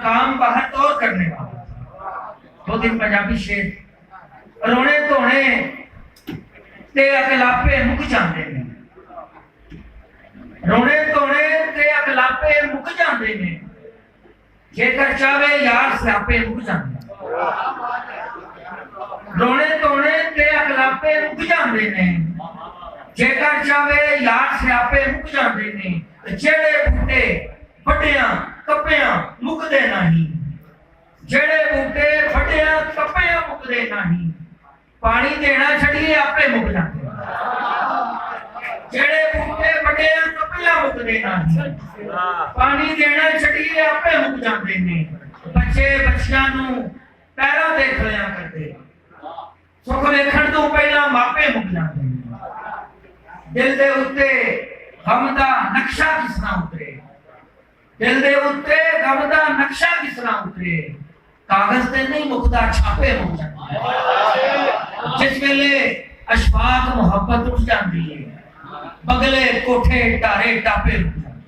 काम बाहर तौर करने वाला। दो दिन पंजाबी शेर, रोने धोने ते अकलापे मुक जाते ने, रोने धोने ते अकलापे मुक जाते ने, जेकर चाहे यार स्यापे मुक जाते। रोने धोने ते अकलापे मुक जाते ने, जेकर चाहे यार स्यापे मुक जाते ने। जेड़े बूटे वड्डियां कप्पियां मुकदे नहीं, जेड़े बूटे वड्डियां कप्पियां मुकदे नहीं, पानी देना छड़िए आपे मुक जाते। जेड़े बूटे वड्डियां कप्पियां मुकदे नहीं, पानी देना छड़िए आपे मुक जाते ने। बच्चे बच्चियां नूं पैरां ते खलियां करदे, सुख वेखण तों पहला मापे मुक जाते ने। दिल दे उत्ते गम दा नक्शा किस तरह उतरे, दिल दे उत्ते गम दा नक्शा किस तरह उतरे, कागज ते नहीं मुकदा छापे मुक जाते। जिस वेले अशफाक मुहब्बत उठ जाती है, बगले कोठे टारे टापे मुक जाते।